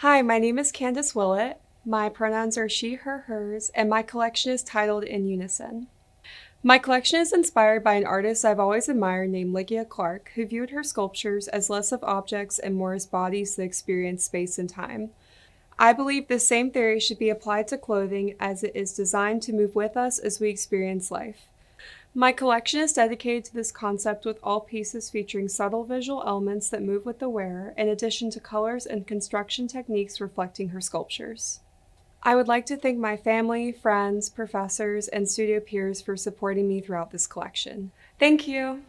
Hi, my name is Candace Willett. My pronouns are she, her, hers, and my collection is titled In Unison. My collection is inspired by an artist I've always admired named Lygia Clark, who viewed her sculptures as less of objects and more as bodies that experience space and time. I believe this same theory should be applied to clothing as it is designed to move with us as we experience life. My collection is dedicated to this concept with all pieces featuring subtle visual elements that move with the wearer, in addition to colors and construction techniques reflecting her sculptures. I would like to thank my family, friends, professors, and studio peers for supporting me throughout this collection. Thank you!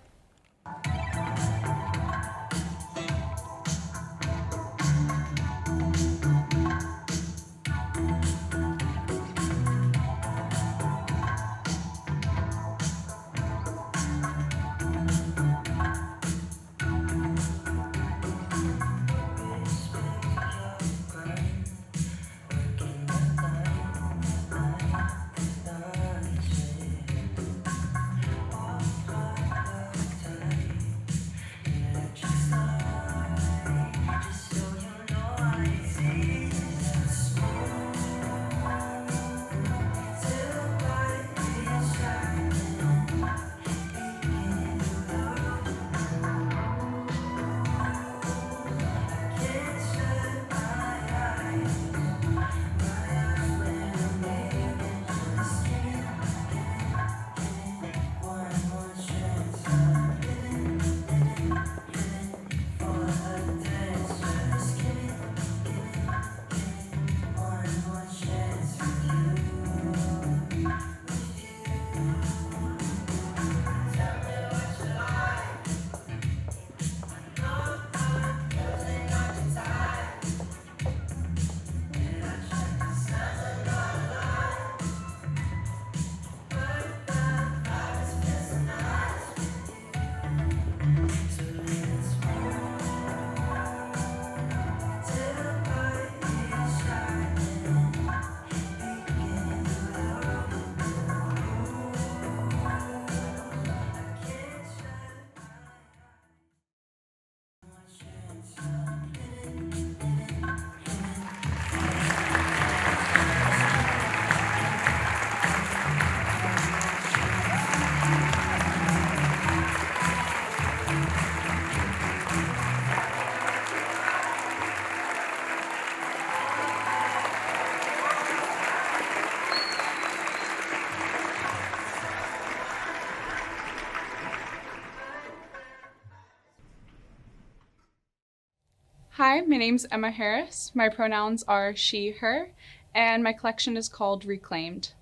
Hi, my name's Emma Harris. My pronouns are she, her, and my collection is called Reclaimed.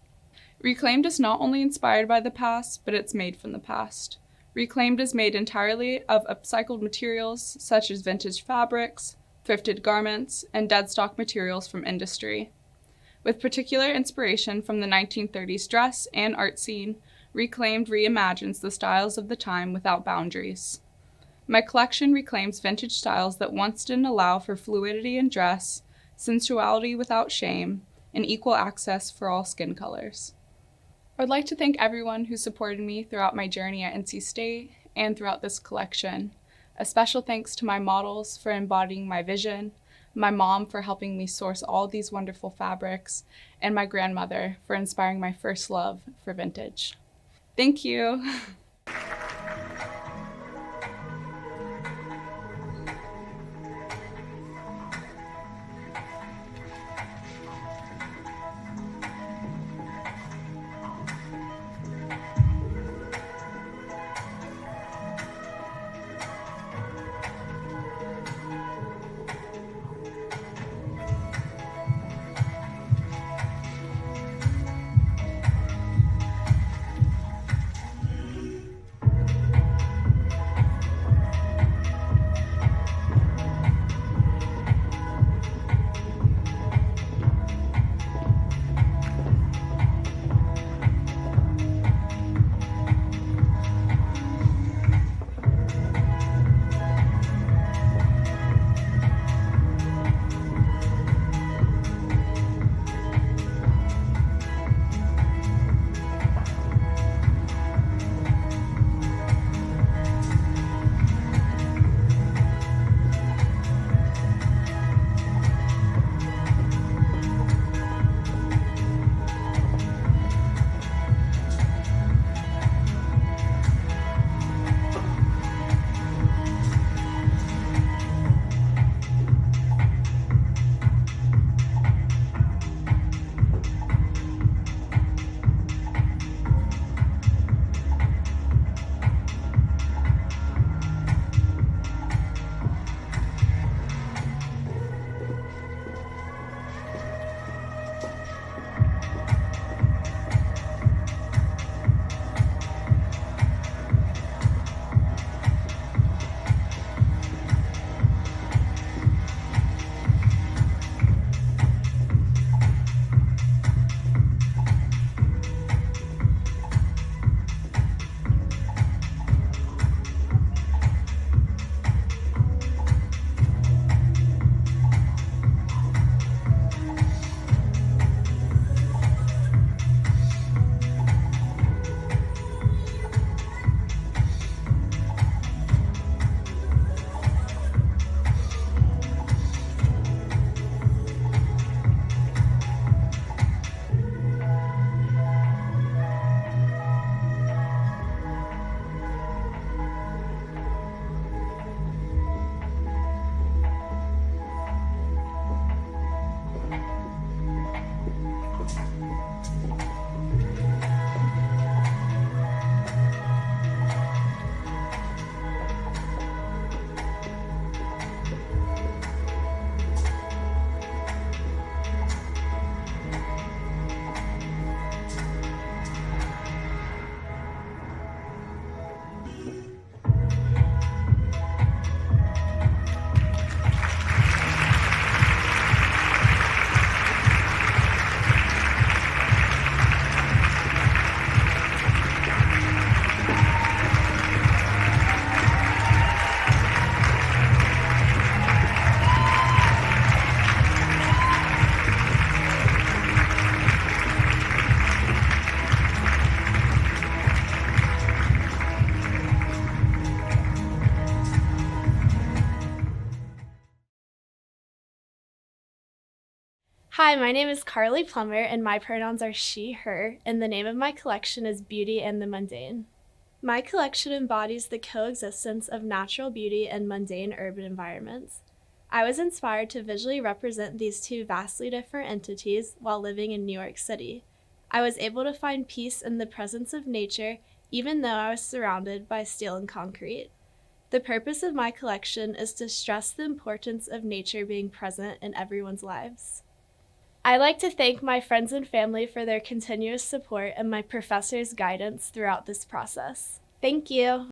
Reclaimed is not only inspired by the past, but it's made from the past. Reclaimed is made entirely of upcycled materials such as vintage fabrics, thrifted garments, and dead stock materials from industry. With particular inspiration from the 1930s dress and art scene, Reclaimed reimagines the styles of the time without boundaries. My collection reclaims vintage styles that once didn't allow for fluidity in dress, sensuality without shame, and equal access for all skin colors. I would like to thank everyone who supported me throughout my journey at NC State and throughout this collection. A special thanks to my models for embodying my vision, my mom for helping me source all these wonderful fabrics, and my grandmother for inspiring my first love for vintage. Thank you. Hi, my name is Carly Plummer, and my pronouns are she, her, and the name of my collection is Beauty and the Mundane. My collection embodies the coexistence of natural beauty and mundane urban environments. I was inspired to visually represent these two vastly different entities while living in New York City. I was able to find peace in the presence of nature, even though I was surrounded by steel and concrete. The purpose of my collection is to stress the importance of nature being present in everyone's lives. I'd like to thank my friends and family for their continuous support and my professors' guidance throughout this process. Thank you.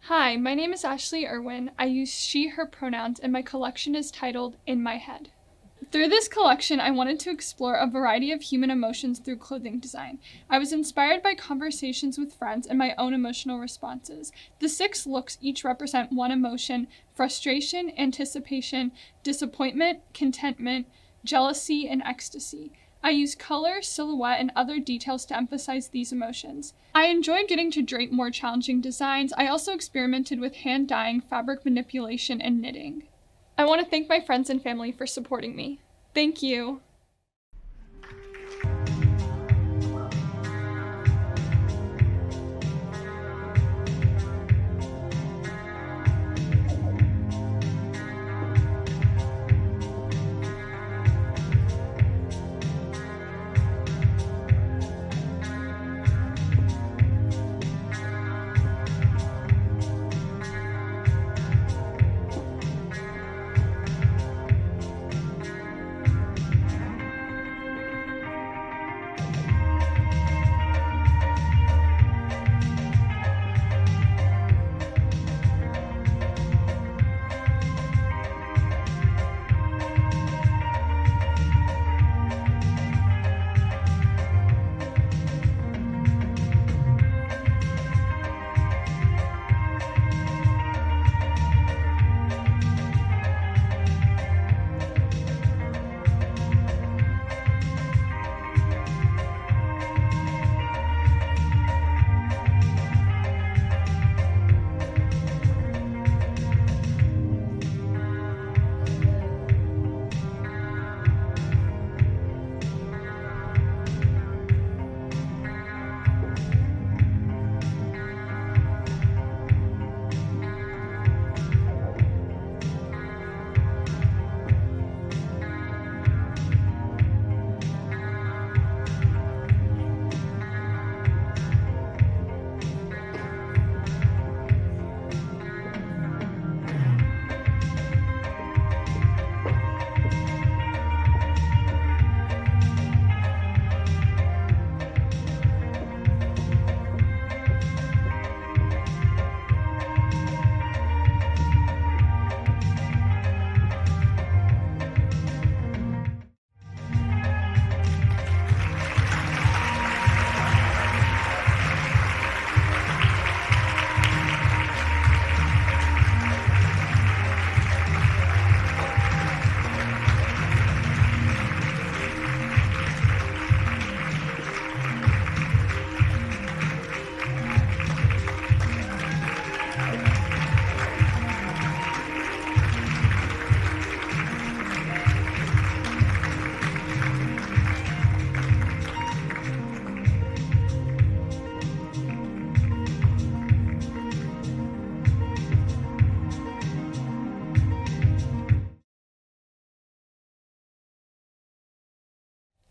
Hi, my name is Ashley Irwin. I use she, her pronouns, and my collection is titled In My Head. Through this collection, I wanted to explore a variety of human emotions through clothing design. I was inspired by conversations with friends and my own emotional responses. The 6 looks each represent one emotion: frustration, anticipation, disappointment, contentment, jealousy, and ecstasy. I use color, silhouette, and other details to emphasize these emotions. I enjoyed getting to drape more challenging designs. I also experimented with hand dyeing, fabric manipulation, and knitting. I want to thank my friends and family for supporting me. Thank you.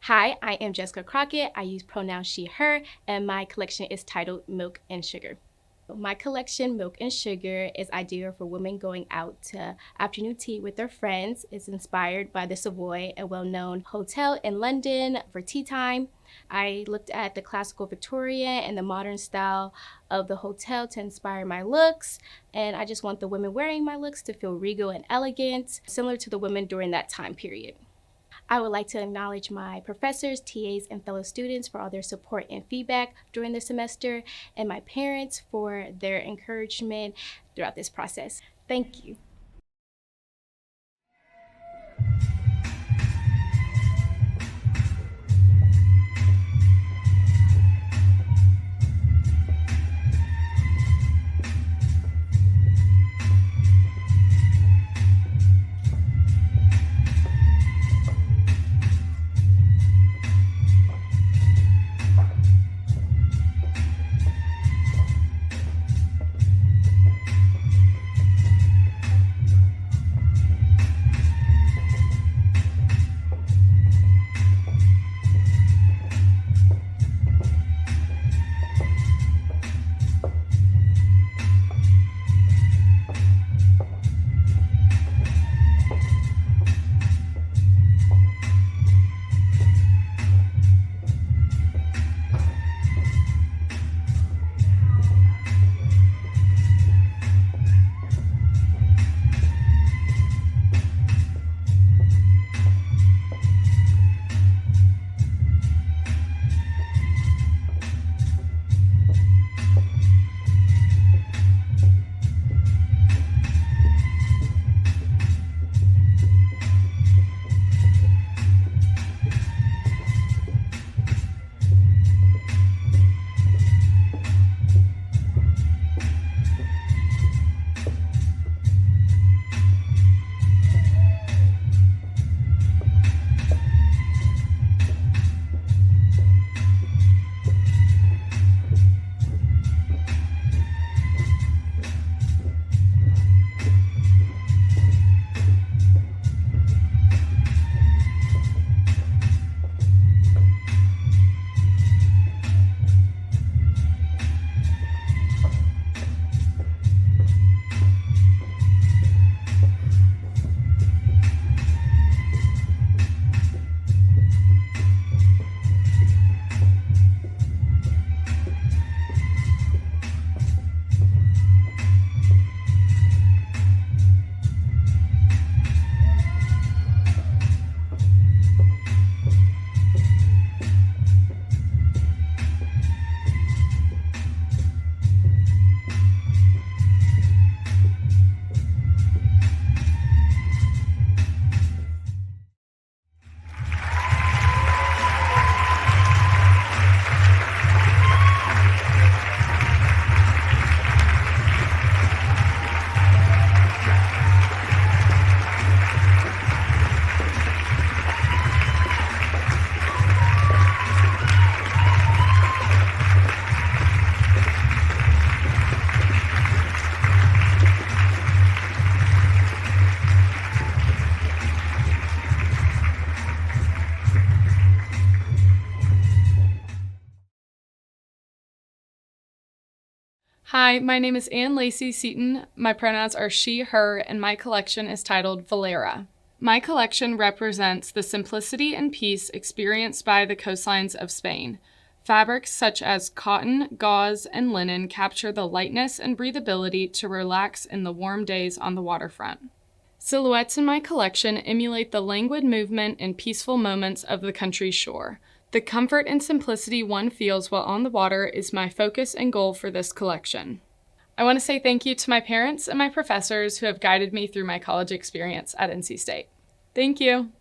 Hi, I am Jessica Crockett. I use pronouns she, her, and my collection is titled Milk and Sugar. My collection, Milk and Sugar, is ideal for women going out to afternoon tea with their friends. It's inspired by the Savoy, a well-known hotel in London, for tea time. I looked at the classical Victorian and the modern style of the hotel to inspire my looks, and I just want the women wearing my looks to feel regal and elegant, similar to the women during that time period. I would like to acknowledge my professors, TAs, and fellow students for all their support and feedback during the semester, and my parents for their encouragement throughout this process. Thank you. Hi, my name is Ann Lacey Seaton. My pronouns are she, her, and my collection is titled Valera. My collection represents the simplicity and peace experienced by the coastlines of Spain. Fabrics such as cotton, gauze, and linen capture the lightness and breathability to relax in the warm days on the waterfront. Silhouettes in my collection emulate the languid movement and peaceful moments of the country's shore. The comfort and simplicity one feels while on the water is my focus and goal for this collection. I want to say thank you to my parents and my professors who have guided me through my college experience at NC State. Thank you.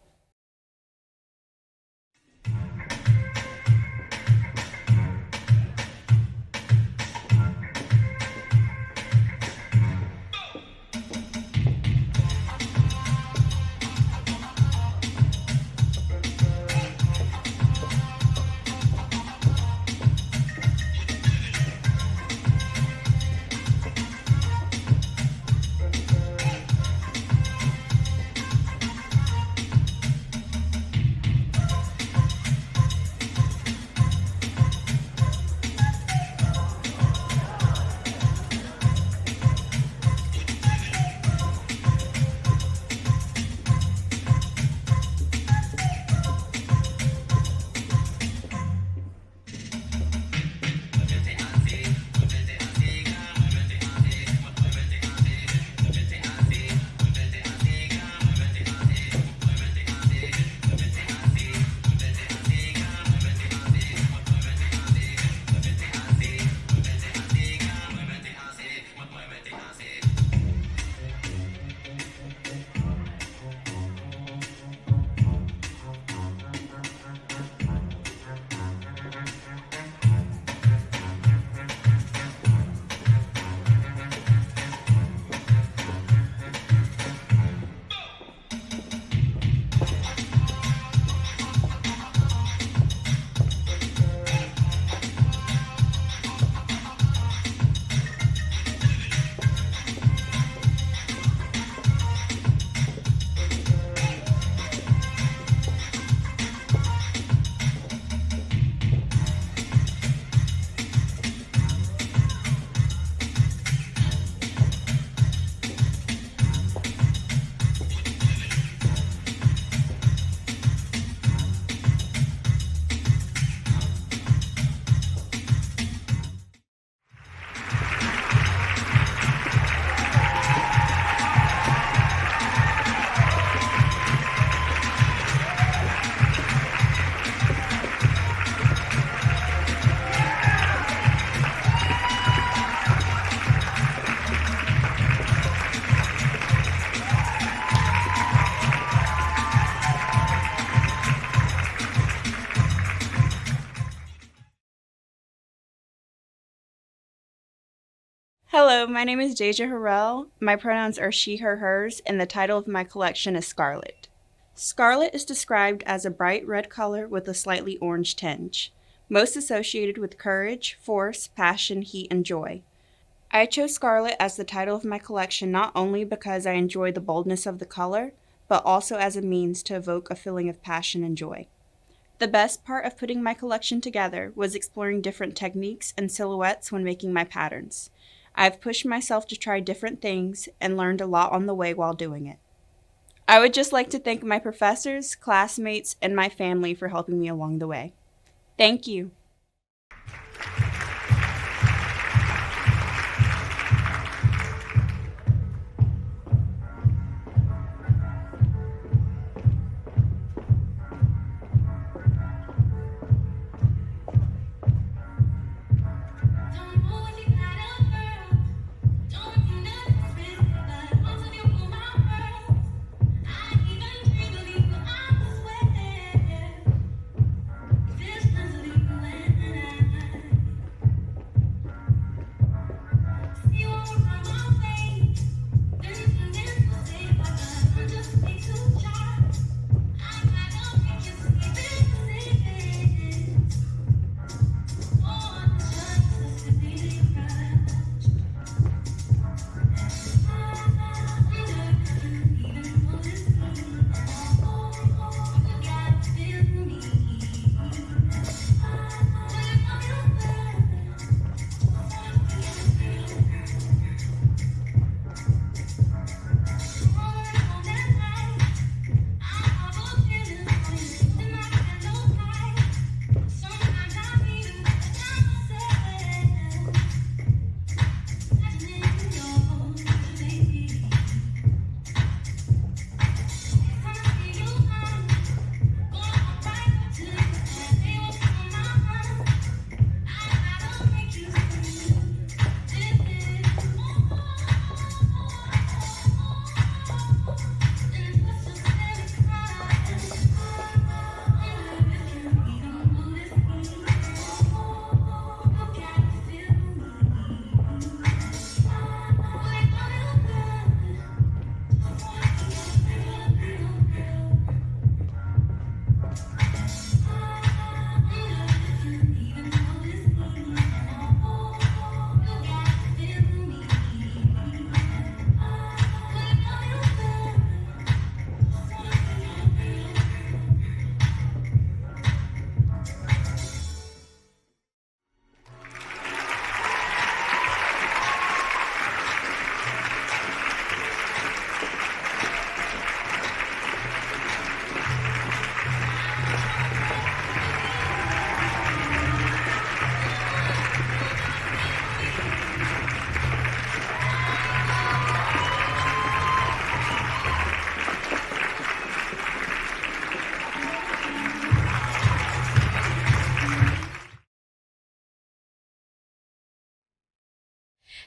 Hello, my name is Deja Harrell. My pronouns are she, her, hers, and the title of my collection is Scarlet. Scarlet is described as a bright red color with a slightly orange tinge, most associated with courage, force, passion, heat, and joy. I chose Scarlet as the title of my collection not only because I enjoy the boldness of the color, but also as a means to evoke a feeling of passion and joy. The best part of putting my collection together was exploring different techniques and silhouettes when making my patterns. I've pushed myself to try different things and learned a lot on the way while doing it. I would just like to thank my professors, classmates, and my family for helping me along the way. Thank you.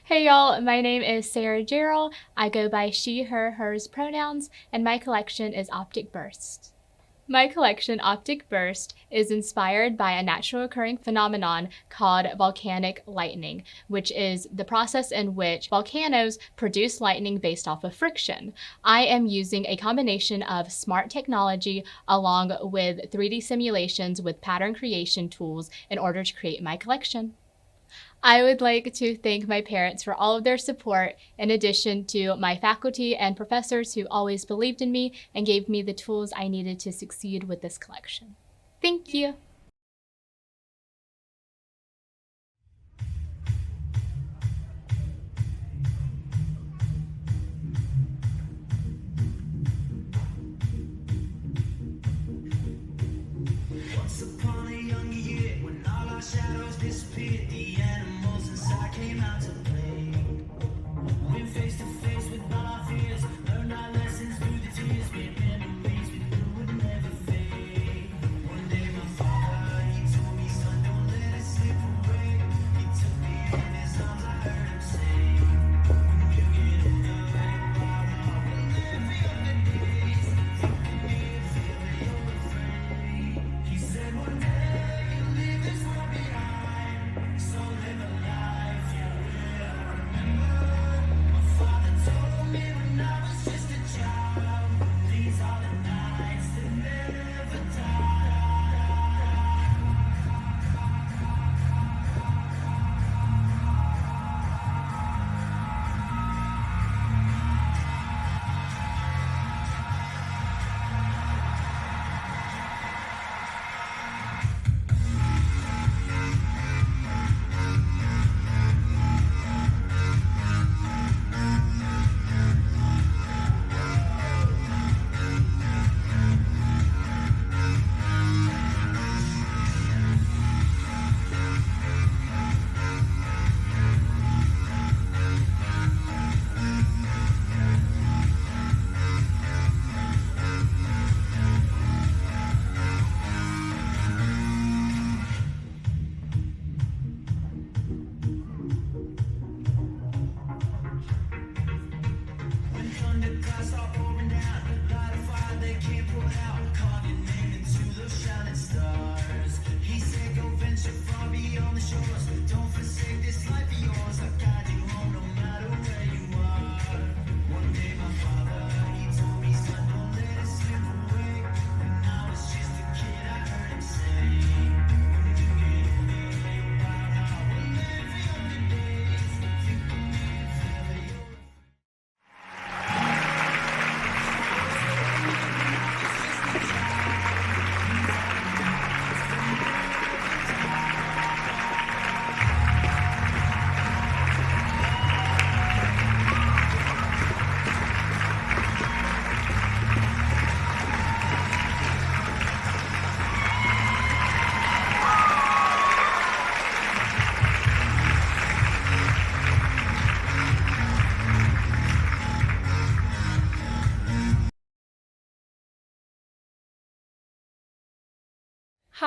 Hey y'all, my name is Sarah Gerald. I go by she, her, hers pronouns, and my collection is Optic Burst. My collection, Optic Burst, is inspired by a natural occurring phenomenon called volcanic lightning, which is the process in which volcanoes produce lightning based off of friction. I am using a combination of smart technology along with 3D simulations with pattern creation tools in order to create my collection. I would like to thank my parents for all of their support, in addition to my faculty and professors who always believed in me and gave me the tools I needed to succeed with this collection. Thank you. Once upon a younger year, when all our shadows disappeared, the animals inside came out to play. Went face to face with all our fears, learned our lessons through the tears, made memories we knew would never fade. One day my father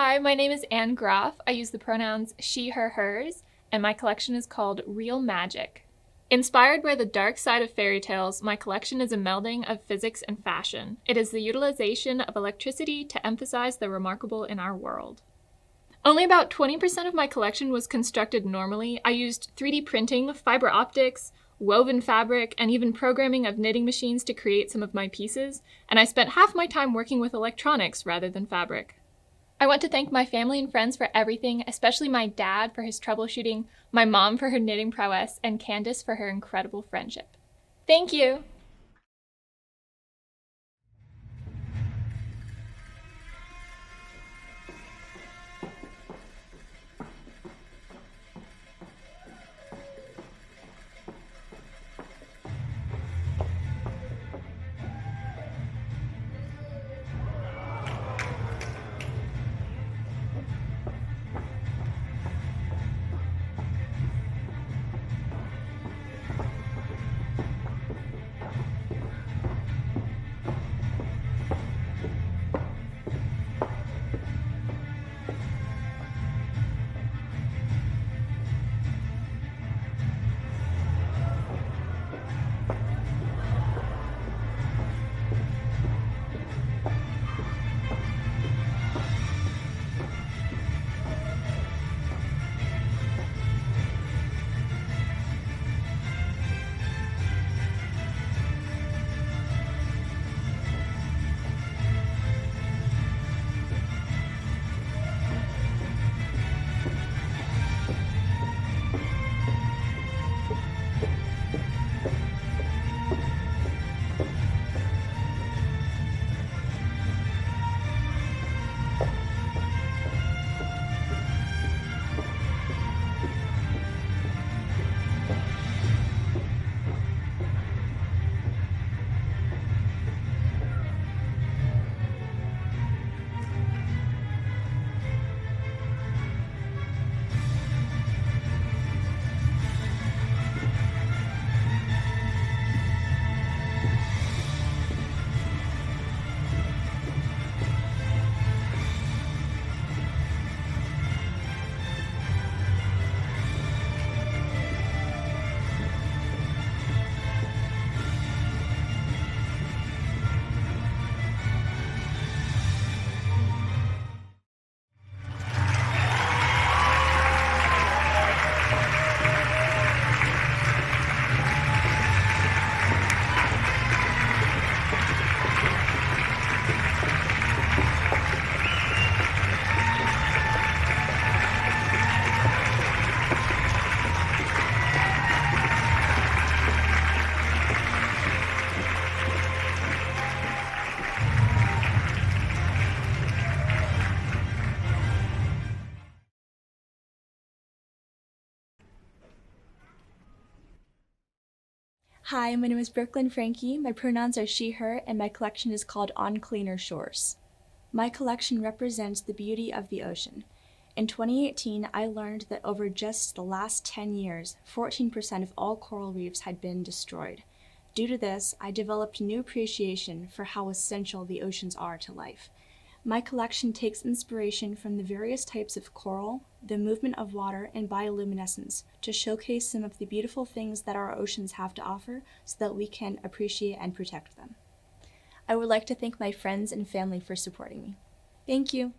Hi, my name is Anne Groff. I use the pronouns she, her, hers, and my collection is called Real Magic. Inspired by the dark side of fairy tales, my collection is a melding of physics and fashion. It is the utilization of electricity to emphasize the remarkable in our world. Only about 20% of my collection was constructed normally. I used 3D printing, fiber optics, woven fabric, and even programming of knitting machines to create some of my pieces, and I spent half my time working with electronics rather than fabric. I want to thank my family and friends for everything, especially my dad for his troubleshooting, my mom for her knitting prowess, and Candace for her incredible friendship. Thank you! Hi, my name is Brooklyn Frankie. My pronouns are she, her, and my collection is called On Cleaner Shores. My collection represents the beauty of the ocean. In 2018, I learned that over just the last 10 years, 14% of all coral reefs had been destroyed. Due to this, I developed new appreciation for how essential the oceans are to life. My collection takes inspiration from the various types of coral, the movement of water, and bioluminescence to showcase some of the beautiful things that our oceans have to offer so that we can appreciate and protect them. I would like to thank my friends and family for supporting me. Thank you.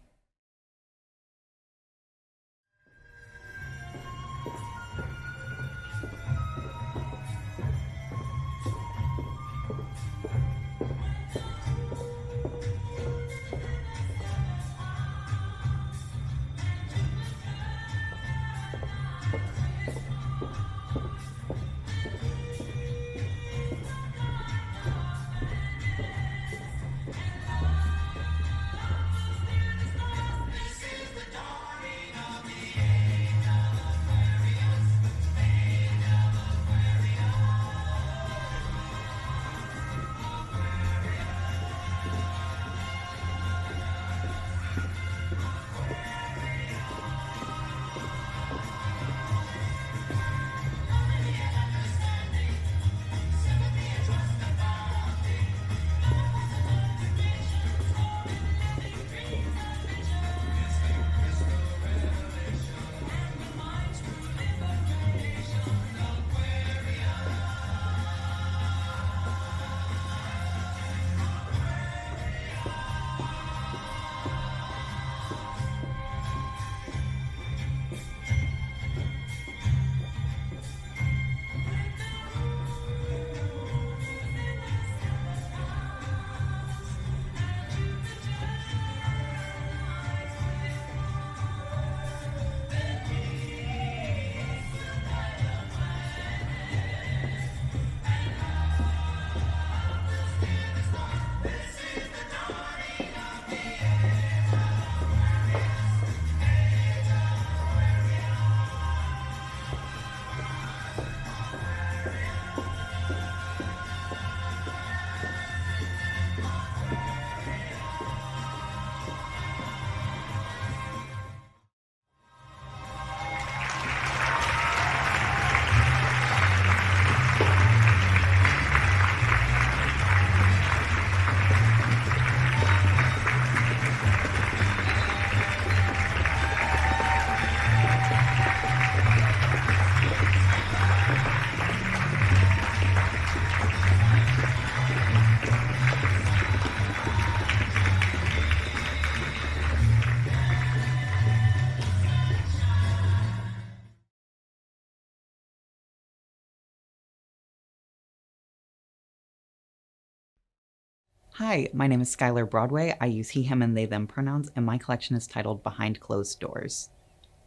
Hi, my name is Skylar Broadway. I use he, him, and they, them pronouns, and my collection is titled Behind Closed Doors.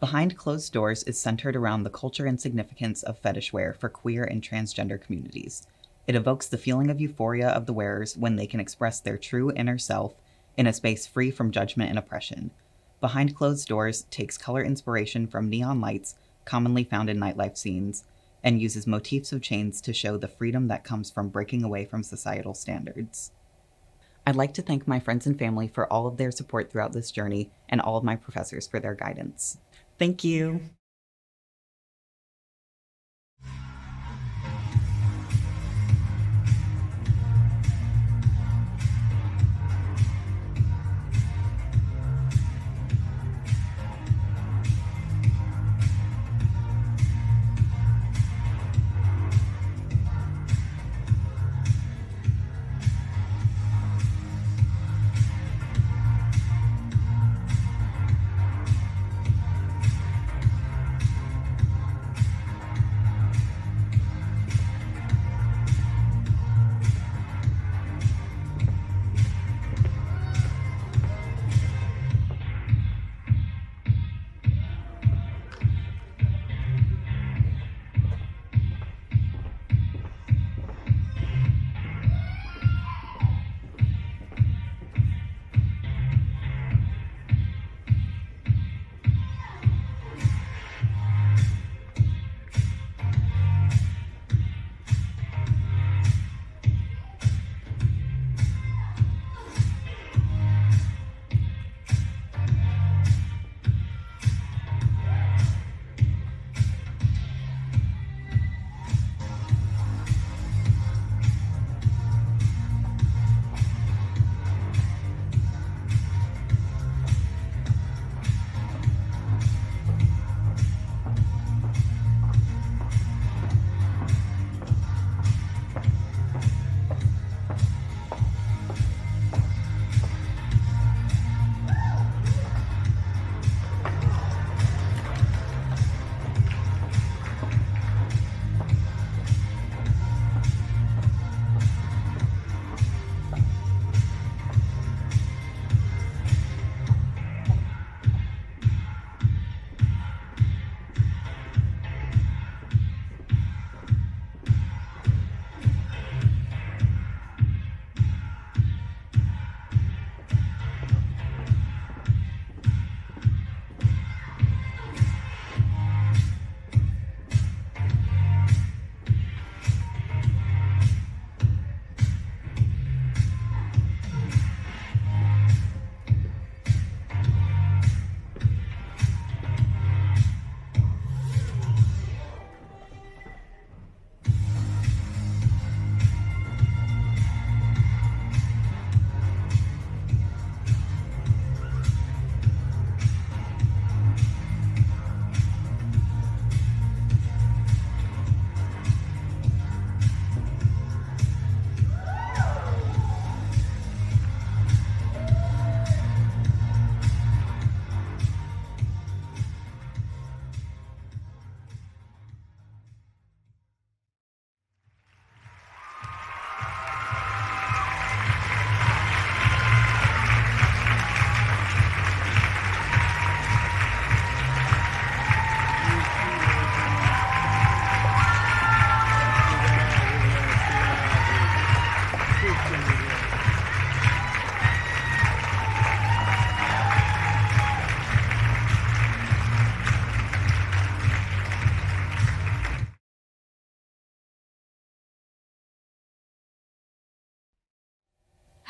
Behind Closed Doors is centered around the culture and significance of fetish wear for queer and transgender communities. It evokes the feeling of euphoria of the wearers when they can express their true inner self in a space free from judgment and oppression. Behind Closed Doors takes color inspiration from neon lights commonly found in nightlife scenes and uses motifs of chains to show the freedom that comes from breaking away from societal standards. I'd like to thank my friends and family for all of their support throughout this journey and all of my professors for their guidance. Thank you.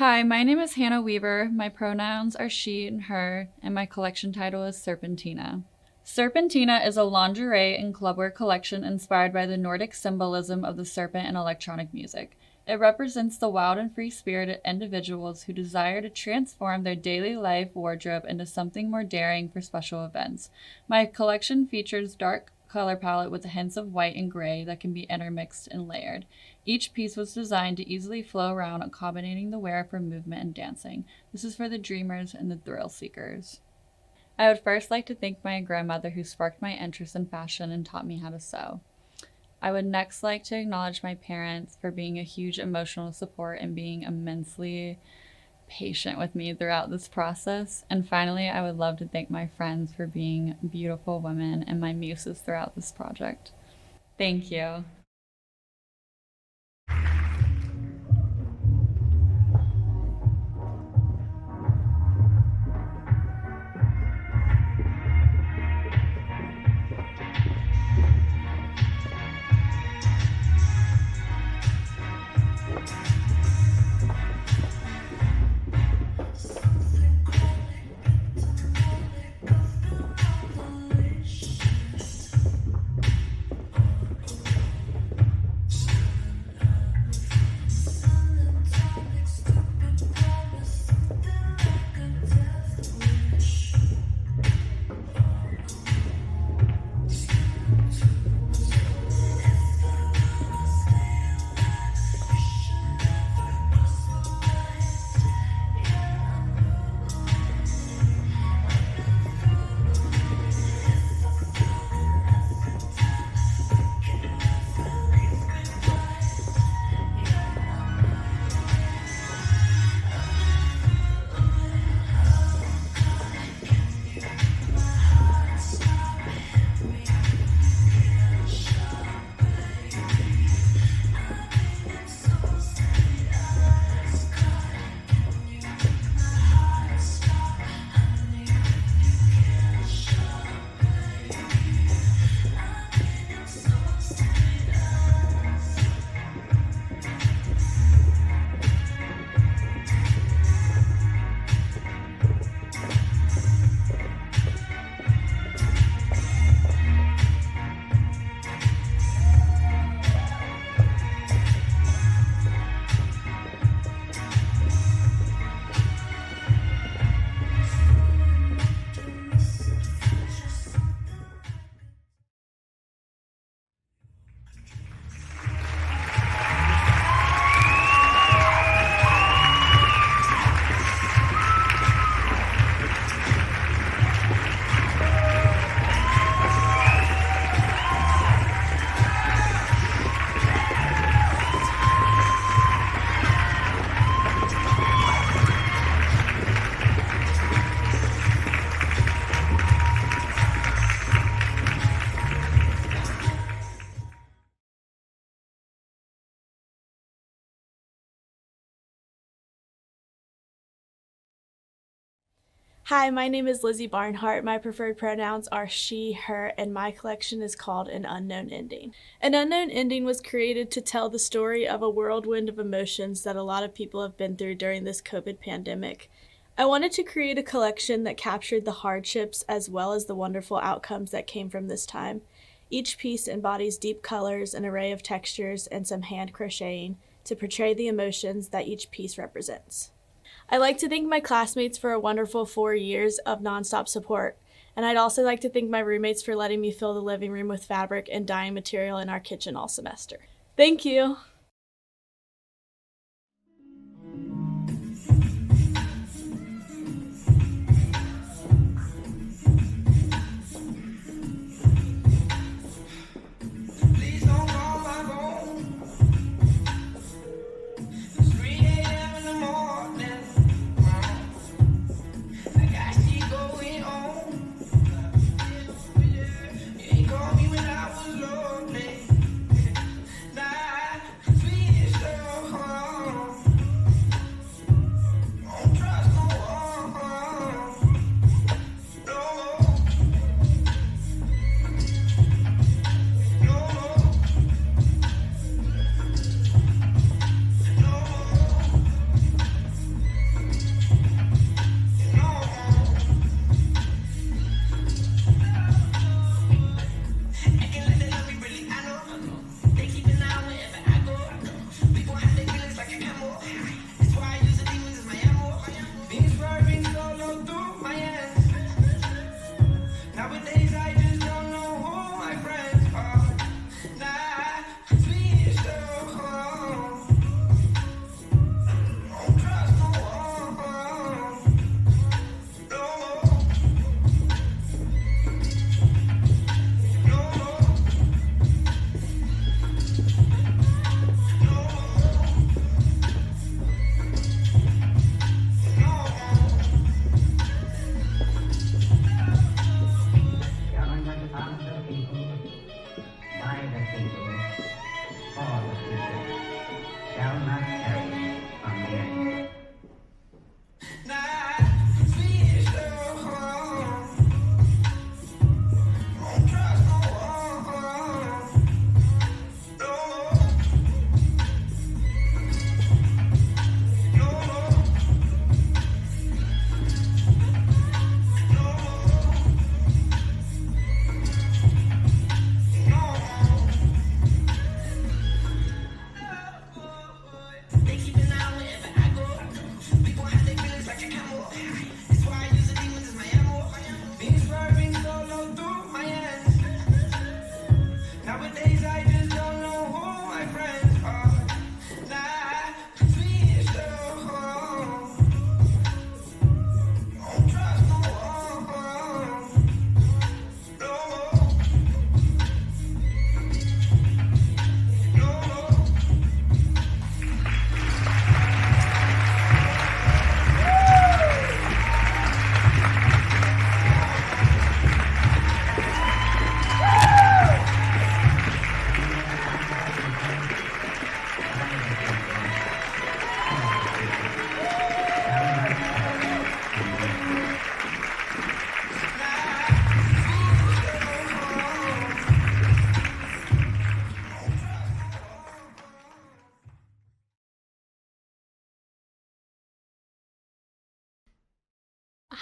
Hi, my name is Hannah Weaver. My pronouns are she and her, and my collection title is Serpentina. Serpentina is a lingerie and clubwear collection inspired by the Nordic symbolism of the serpent in electronic music. It represents the wild and free-spirited individuals who desire to transform their daily life wardrobe into something more daring for special events. My collection features dark color palette with hints of white and gray that can be intermixed and layered. Each piece was designed to easily flow around, accommodating the wearer for movement and dancing. This is for the dreamers and the thrill seekers. I would first like to thank my grandmother who sparked my interest in fashion and taught me how to sew. I would next like to acknowledge my parents for being a huge emotional support and being immensely patient with me throughout this process. And finally, I would love to thank my friends for being beautiful women and my muses throughout this project. Thank you. Hi, my name is Lizzie Barnhart. My preferred pronouns are she, her, and my collection is called An Unknown Ending. An Unknown Ending was created to tell the story of a whirlwind of emotions that a lot of people have been through during this COVID pandemic. I wanted to create a collection that captured the hardships as well as the wonderful outcomes that came from this time. Each piece embodies deep colors, an array of textures, and some hand crocheting to portray the emotions that each piece represents. I'd like to thank my classmates for a wonderful 4 years of nonstop support, and I'd also like to thank my roommates for letting me fill the living room with fabric and dyeing material in our kitchen all semester. Thank you!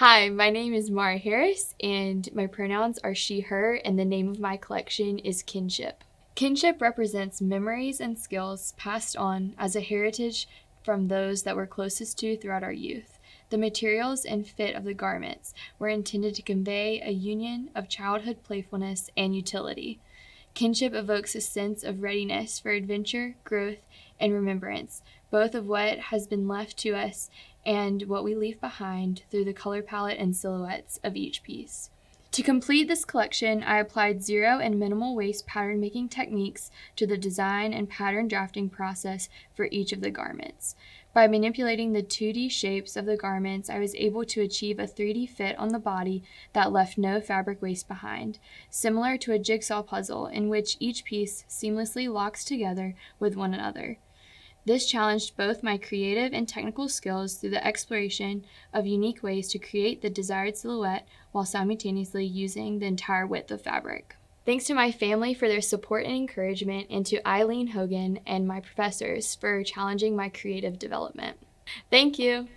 Hi, my name is Mara Harris, and my pronouns are she, her, and the name of my collection is Kinship. Kinship represents memories and skills passed on as a heritage from those that we're closest to throughout our youth. The materials and fit of the garments were intended to convey a union of childhood playfulness and utility. Kinship evokes a sense of readiness for adventure, growth, and remembrance, both of what has been left to us and what we leave behind through the color palette and silhouettes of each piece. To complete this collection, I applied zero and minimal waste pattern making techniques to the design and pattern drafting process for each of the garments. By manipulating the 2D shapes of the garments, I was able to achieve a 3D fit on the body that left no fabric waste behind, similar to a jigsaw puzzle in which each piece seamlessly locks together with one another. This challenged both my creative and technical skills through the exploration of unique ways to create the desired silhouette while simultaneously using the entire width of fabric. Thanks to my family for their support and encouragement, and to Eileen Hogan and my professors for challenging my creative development. Thank you!